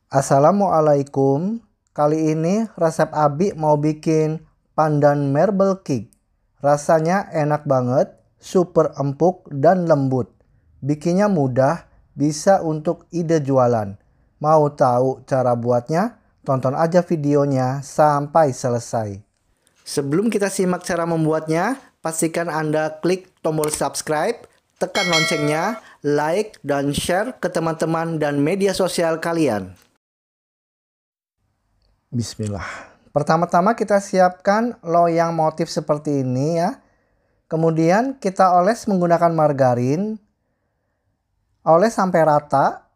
Assalamualaikum. Kali ini resep Abi mau bikin pandan marble cake. Rasanya enak banget, super empuk dan lembut. Bikinnya mudah, bisa untuk ide jualan. Mau tahu cara buatnya? Tonton aja videonya sampai selesai. Sebelum kita simak cara membuatnya, pastikan Anda klik tombol subscribe, tekan loncengnya, like, dan share ke teman-teman dan media sosial kalian. Bismillah. Pertama-tama kita siapkan loyang motif seperti ini ya. Kemudian kita oles menggunakan margarin. Oles sampai rata.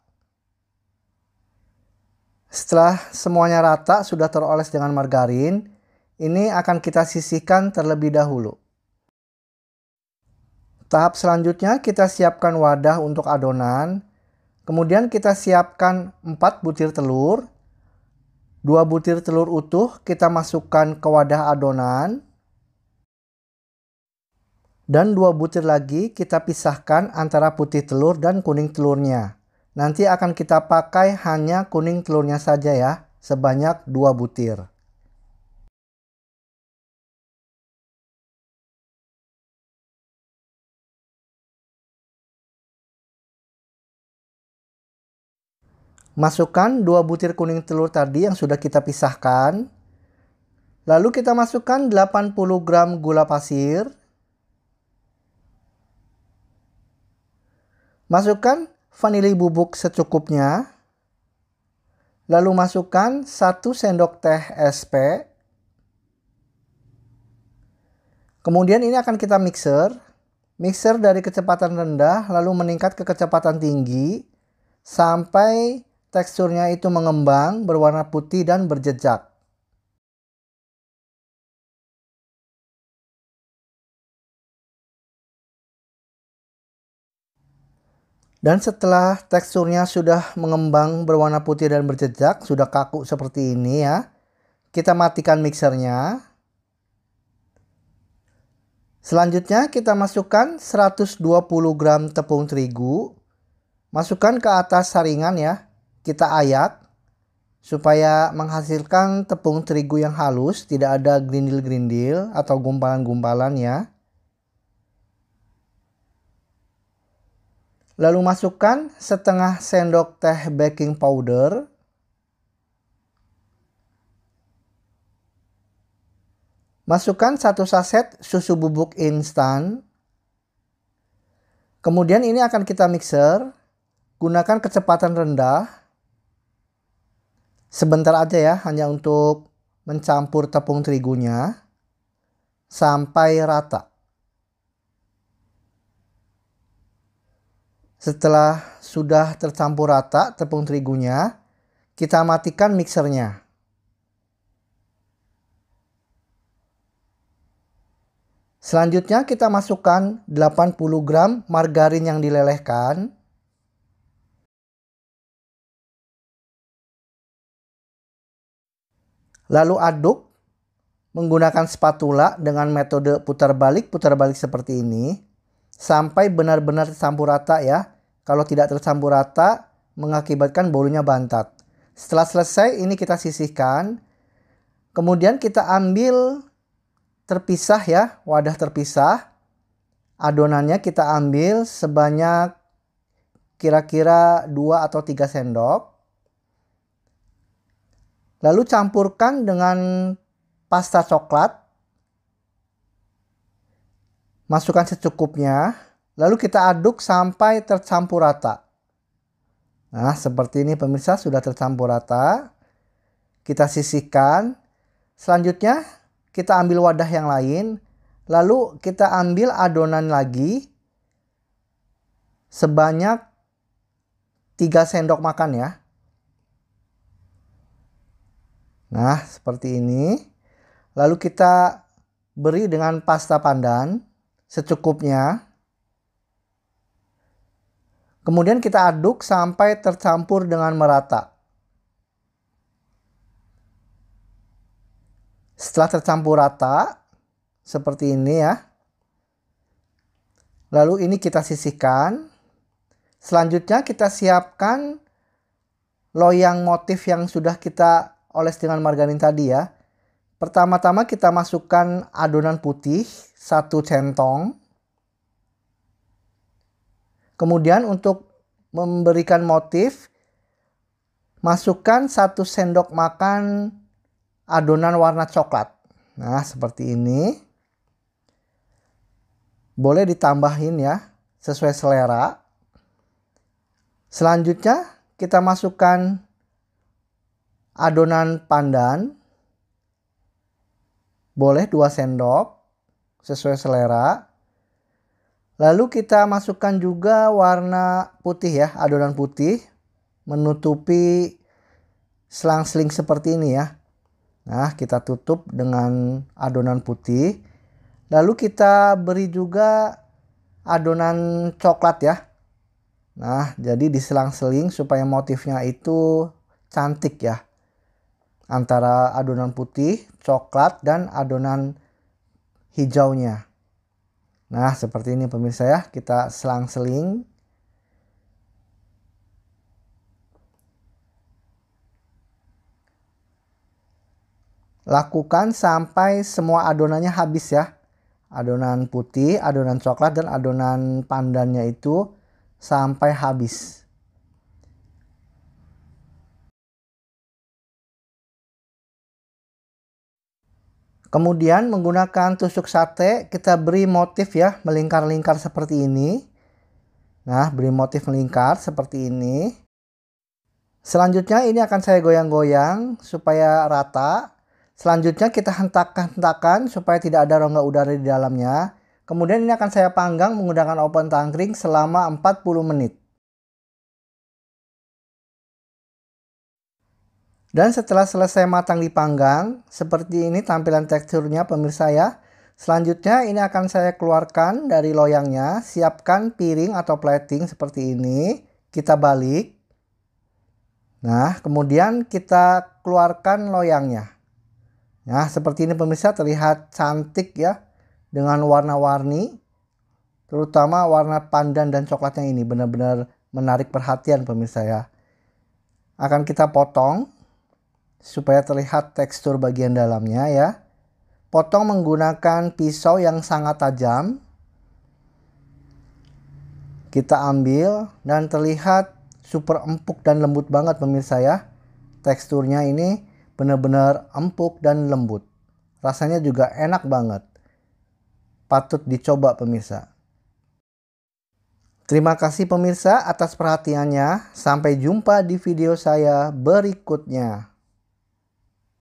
Setelah semuanya rata sudah teroles dengan margarin, ini akan kita sisihkan terlebih dahulu. Tahap selanjutnya kita siapkan wadah untuk adonan. Kemudian kita siapkan 4 butir telur. 2 butir telur utuh kita masukkan ke wadah adonan. Dan 2 butir lagi kita pisahkan antara putih telur dan kuning telurnya. Nanti akan kita pakai hanya kuning telurnya saja ya, sebanyak 2 butir. Masukkan 2 butir kuning telur tadi yang sudah kita pisahkan. Lalu kita masukkan 80 gram gula pasir. Masukkan vanili bubuk secukupnya. Lalu masukkan 1 sendok teh SP. Kemudian ini akan kita mixer. Mixer dari kecepatan rendah lalu meningkat ke kecepatan tinggi sampai teksturnya itu mengembang, berwarna putih dan berjejak. Dan setelah teksturnya sudah mengembang, berwarna putih dan berjejak, sudah kaku seperti ini ya, kita matikan mixernya. Selanjutnya kita masukkan 120 gram tepung terigu. Masukkan ke atas saringan ya. Kita ayak supaya menghasilkan tepung terigu yang halus, tidak ada gerindil-gerindil atau gumpalan-gumpalan ya. Lalu masukkan setengah sendok teh baking powder. Masukkan 1 saset susu bubuk instan. Kemudian ini akan kita mixer. Gunakan kecepatan rendah. Sebentar aja ya, hanya untuk mencampur tepung terigunya sampai rata. Setelah sudah tercampur rata tepung terigunya, kita matikan mixernya. Selanjutnya kita masukkan 80 gram margarin yang dilelehkan. Lalu aduk menggunakan spatula dengan metode putar balik seperti ini. Sampai benar-benar tercampur rata ya. Kalau tidak tercampur rata mengakibatkan bolunya bantat. Setelah selesai ini kita sisihkan. Kemudian kita ambil terpisah ya, wadah terpisah. Adonannya kita ambil sebanyak kira-kira 2 atau 3 sendok. Lalu campurkan dengan pasta coklat. Masukkan secukupnya. Lalu kita aduk sampai tercampur rata. Nah, seperti ini pemirsa, sudah tercampur rata. Kita sisihkan. Selanjutnya kita ambil wadah yang lain. Lalu kita ambil adonan lagi. Sebanyak 3 sendok makan ya. Nah, seperti ini. Lalu kita beri dengan pasta pandan secukupnya. Kemudian kita aduk sampai tercampur dengan merata. Setelah tercampur rata, seperti ini ya. Lalu ini kita sisihkan. Selanjutnya kita siapkan loyang motif yang sudah kita oles dengan margarin tadi ya. Pertama-tama kita masukkan adonan putih 1 centong. Kemudian untuk memberikan motif, masukkan 1 sendok makan adonan warna coklat. Nah, seperti ini. Boleh ditambahin ya, sesuai selera. Selanjutnya kita masukkan adonan pandan. Boleh 2 sendok, sesuai selera. Lalu kita masukkan juga warna putih ya, adonan putih. Menutupi selang-seling seperti ini ya. Nah, kita tutup dengan adonan putih. Lalu kita beri juga adonan coklat ya. Nah, jadi diselang-seling supaya motifnya itu cantik ya. Antara adonan putih, coklat, dan adonan hijaunya. Nah, seperti ini pemirsa ya. Kita selang-seling. Lakukan sampai semua adonannya habis ya. Adonan putih, adonan coklat, dan adonan pandannya itu sampai habis. Kemudian menggunakan tusuk sate kita beri motif ya, melingkar-lingkar seperti ini. Nah, beri motif melingkar seperti ini. Selanjutnya ini akan saya goyang-goyang supaya rata. Selanjutnya kita hentak-hentakan supaya tidak ada rongga udara di dalamnya. Kemudian ini akan saya panggang menggunakan oven tangkring selama 40 menit. Dan setelah selesai matang dipanggang, seperti ini tampilan teksturnya pemirsa ya. Selanjutnya ini akan saya keluarkan dari loyangnya. Siapkan piring atau plating seperti ini. Kita balik. Nah, kemudian kita keluarkan loyangnya. Nah, seperti ini pemirsa, terlihat cantik ya. Dengan warna-warni. Terutama warna pandan dan coklatnya ini benar-benar menarik perhatian pemirsa ya. Akan kita potong supaya terlihat tekstur bagian dalamnya ya. Potong menggunakan pisau yang sangat tajam. Kita ambil dan terlihat super empuk dan lembut banget pemirsa ya. Teksturnya ini benar-benar empuk dan lembut. Rasanya juga enak banget. Patut dicoba pemirsa. Terima kasih pemirsa atas perhatiannya. Sampai jumpa di video saya berikutnya.